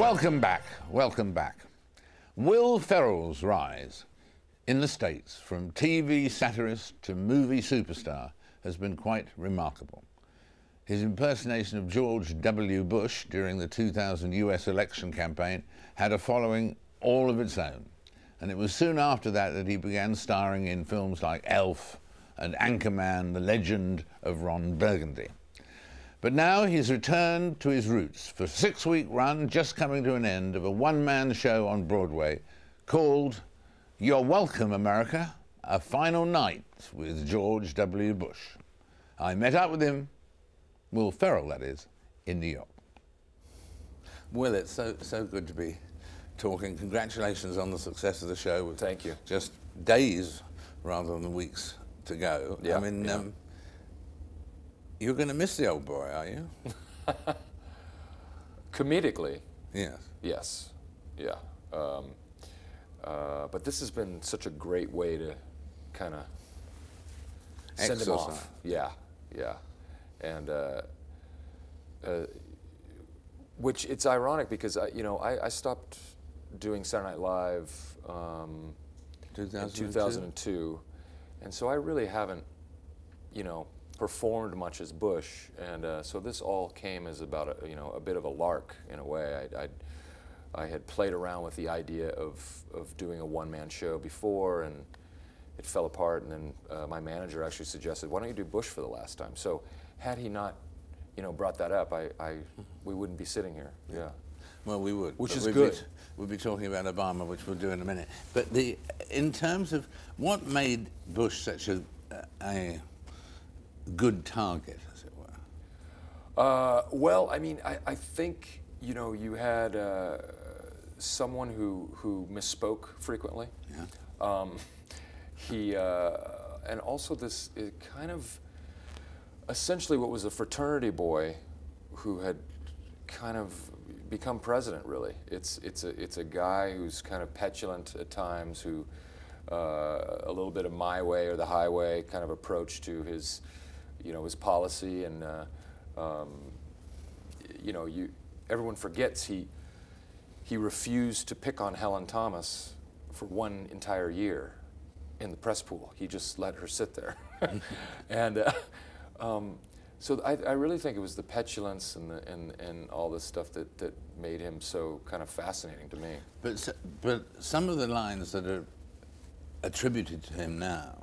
Welcome back, welcome back. Will Ferrell's rise in the States from TV satirist to movie superstar has been quite remarkable. His impersonation of George W. Bush during the 2000 US election campaign had a following all of its own, and it was soon after that that he began starring in films like Elf and Anchorman, the legend of Ron Burgundy. But now he's returned to his roots for a 6-week run just coming to an end of a one-man show on Broadway called You're Welcome, America, A Final Night with George W. Bush. I met up with him, Will Ferrell that is, in New York. Will, it's so good to be talking. Congratulations on the success of the show. With Thank you. Just days rather than weeks to go. Yeah, I mean, you're going to miss the old boy, are you? Comedically. Yes. Yes. Yeah. But this has been such a great way to kind of send him off. Yeah. Yeah. And which it's ironic because I stopped doing Saturday Night Live in 2002, and so I really haven't performed much as Bush, and so this all came as about a bit of a lark in a way. I had played around with the idea of doing a one-man show before, and it fell apart, and then my manager actually suggested, why don't you do Bush for the last time? So had he not brought that up, we wouldn't be sitting here. Yeah. Well, we would. Which is good. We'll be talking about Obama, which we'll do in a minute. But in terms of what made Bush such a good target, as it were? Well, I mean, I think you had someone who misspoke frequently. Yeah. And also this kind of essentially what was a fraternity boy who had kind of become president. Really, it's a guy who's kind of petulant at times, who a little bit of my way or the highway kind of approach to his his policy, and everyone forgets he refused to pick on Helen Thomas for one entire year in the press pool. He just let her sit there, and so I really think it was the petulance and all this stuff that made him so kind of fascinating to me. But some of the lines that are attributed to him now,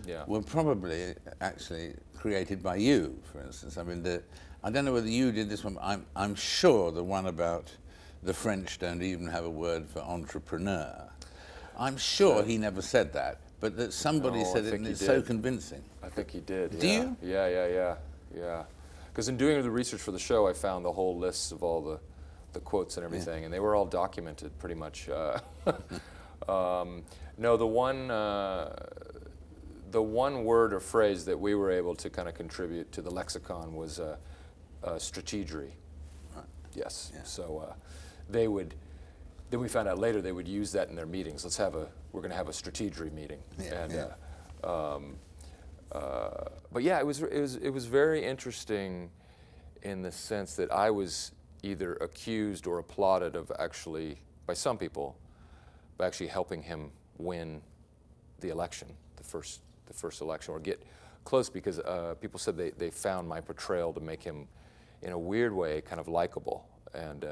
yeah, were probably actually created by you, for instance. I mean, I don't know whether you did this one, but I'm sure the one about the French don't even have a word for entrepreneur. I'm sure he never said that, but that somebody said it, and it's so convincing. I think he did. Do you? Yeah. Because in doing the research for the show, I found the whole list of all the quotes and everything, and they were all documented pretty much. No, the one word or phrase that we were able to kind of contribute to the lexicon was strategery. Right. Yes. Yeah. So they would. Then we found out later they would use that in their meetings. We're going to have a strategery meeting. Yeah, and, yeah. But yeah, it was very interesting in the sense that I was either accused or applauded of actually, by some people, by actually helping him win the election, the first election, or get close, because people said they found my portrayal to make him, in a weird way, kind of likable, and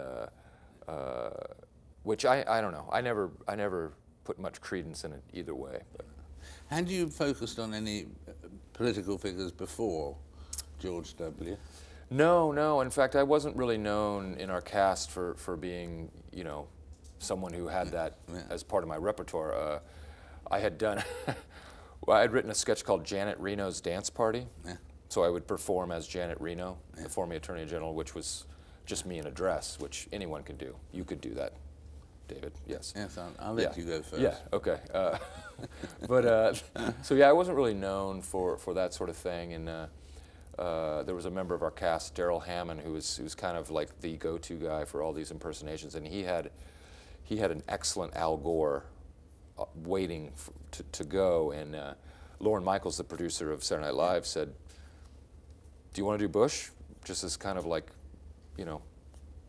which I don't know. I never put much credence in it either way. But. Had you focused on any political figures before George W.? No. In fact, I wasn't really known in our cast for being someone who had that as part of my repertoire. I had done. Well, I had written a sketch called Janet Reno's Dance Party. Yeah. So I would perform as Janet Reno, the former Attorney General, which was just me in a dress, which anyone could do. You could do that, David. Yes. Yes, I'll let you go first. Yeah. Okay. But so yeah, I wasn't really known for that sort of thing, and there was a member of our cast, Daryl Hammond, who was kind of like the go-to guy for all these impersonations, and he had an excellent Al Gore waiting to go, and Lorne Michaels, the producer of Saturday Night Live, said, "Do you want to do Bush?" Just as kind of like,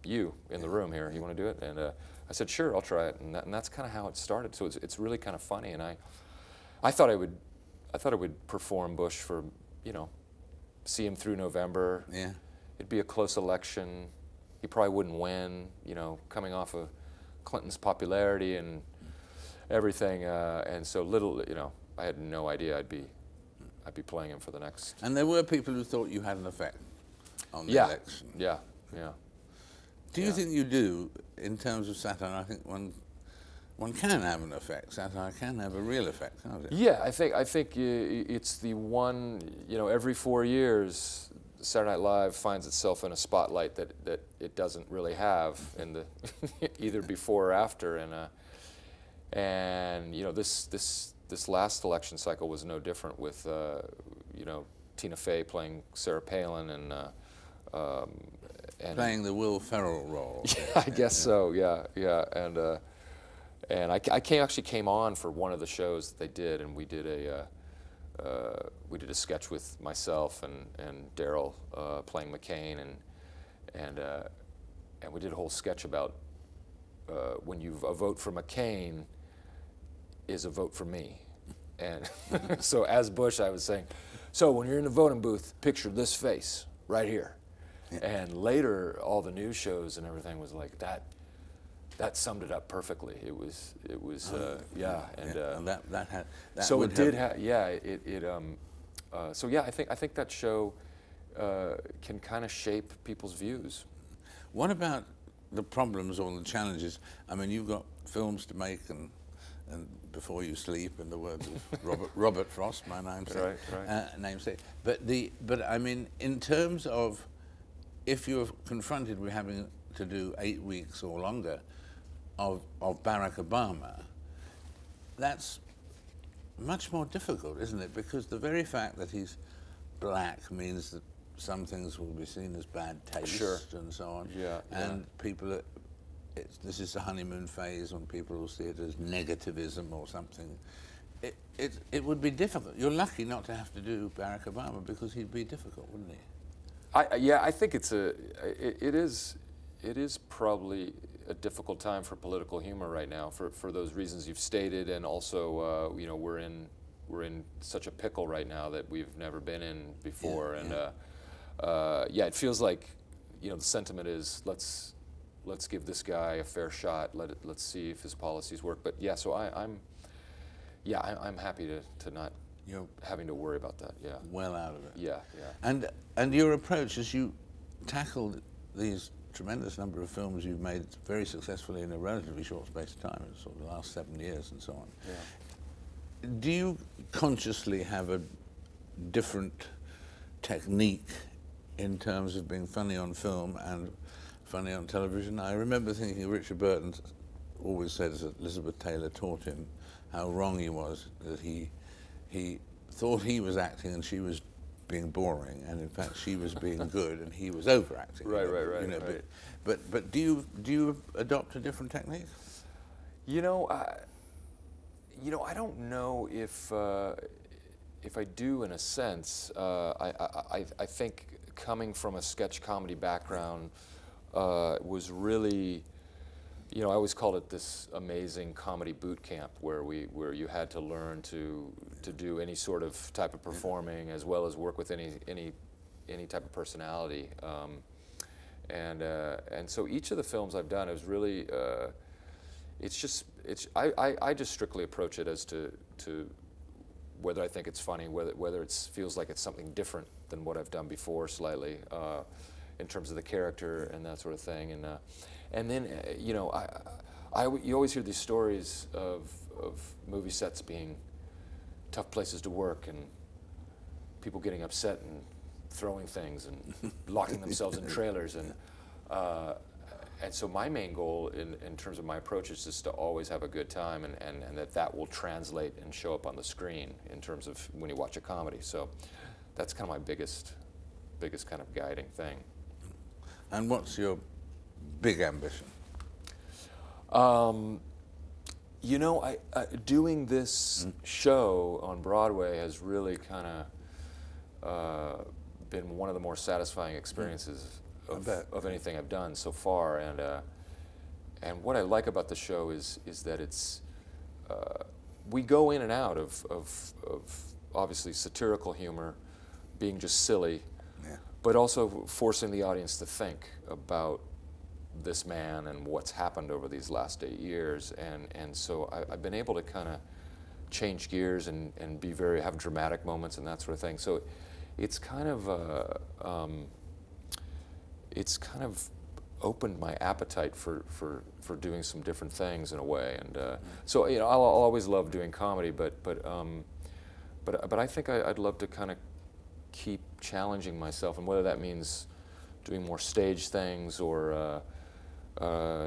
you in the room here. You want to do it?" And I said, "Sure, I'll try it." And that's kind of how it started. So it's really kind of funny. And I thought I would perform Bush for, you know, see him through November. Yeah. It'd be a close election. He probably wouldn't win, you know, coming off of Clinton's popularity and everything. And so little, you know, I had no idea I'd be playing him for the next. And there were people who thought you had an effect on the Yeah, election. yeah, yeah. Do you think you do, in terms of satire? I think one can have an effect. Satire can have a real effect, can't it? Yeah, I think it's the one, you know, every 4 years, Saturday Night Live finds itself in a spotlight that it doesn't really have in the either before or after, and you know, this last election cycle was no different with you know, Tina Fey playing Sarah Palin and Playing the Will Ferrell role. Yeah, I guess so. Yeah, yeah, and I actually came on for one of the shows that they did, and we did a sketch with myself and Daryl playing McCain, and we did a whole sketch about when a vote for McCain is a vote for me, and so as Bush, I was saying, so when you're in the voting booth, picture this face right here. And later, all the news shows and everything was like that. That summed it up perfectly. It was yeah, and that had. That so would it did have, yeah. So yeah, I think that show can kind of shape people's views. What about the problems or the challenges? I mean, you've got films to make, and Before You Sleep, in the words of Robert Frost, my namesake. Right. Namesake. But I mean, in terms of, if you're confronted with having to do 8 weeks or longer of Barack Obama, that's much more difficult, isn't it? Because the very fact that he's black means that some things will be seen as bad taste, Sure. and so on. Yeah, and people, this is the honeymoon phase when people will see it as negativism or something. It would be difficult. You're lucky not to have to do Barack Obama, because he'd be difficult, wouldn't he? Yeah, I think it is probably a difficult time for political humor right now for those reasons you've stated, and also you know, we're in such a pickle right now that we've never been in before, and yeah, it feels like, you know, the sentiment is let's give this guy a fair shot. Let's see if his policies work. But yeah, so I'm happy to not. You're having to worry about that, yeah. Well out of it. Yeah, yeah. And your approach as you tackled these tremendous number of films you've made very successfully in a relatively short space of time, sort of the last 7 years and so on. Yeah. Do you consciously have a different technique in terms of being funny on film and funny on television? I remember thinking Richard Burton always says that Elizabeth Taylor taught him how wrong he was, that he thought he was acting and she was being boring, and in fact she was being good and he was overacting. Right. You know, Right. But do you adopt a different technique? You know, I don't know if I do, in a sense. I think coming from a sketch comedy background was really, you know, I always called it this amazing comedy boot camp where you had to learn to do any sort of type of performing, as well as work with any type of personality, and so each of the films I've done is really I just strictly approach it as to whether I think it's funny, whether it feels like it's something different than what I've done before slightly, in terms of the character and that sort of thing, and then you know, you always hear these stories of movie sets being tough places to work, and people getting upset and throwing things and locking themselves in trailers, and so my main goal in terms of my approach is just to always have a good time, and that will translate and show up on the screen in terms of when you watch a comedy. So that's kind of my biggest kind of guiding thing. And what's your big ambition? You know, doing this show on Broadway has really kind of been one of the more satisfying experiences of anything I've done so far. And what I like about the show is that it's we go in and out of obviously satirical humor, being just silly, Yeah. but also forcing the audience to think about this man and what's happened over these last 8 years. And so I've been able to kind of change gears and have dramatic moments and that sort of thing. So it's kind of opened my appetite for doing some different things in a way. And so I'll always love doing comedy, but I think I'd love to kind of keep challenging myself, and whether that means doing more stage things or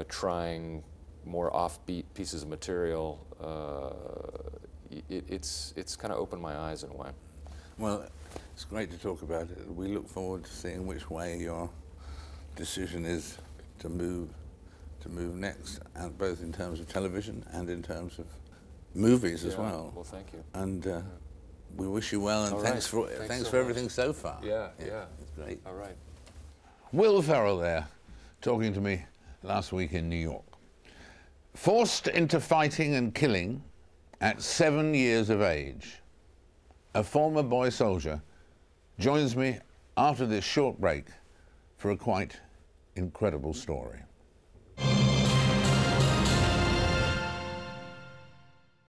trying more offbeat pieces of material. It's kind of opened my eyes in a way. Well, it's great to talk about it. We look forward to seeing which way your decision is to move next, and both in terms of television and in terms of movies as well. Well, thank you. And we wish you well, and All thanks right. for Thanks so for much. everything so far. Yeah. It's great. All right. Will Ferrell there, talking to me last week in New York. Forced into fighting and killing at 7 years of age, a former boy soldier joins me after this short break for a quite incredible story.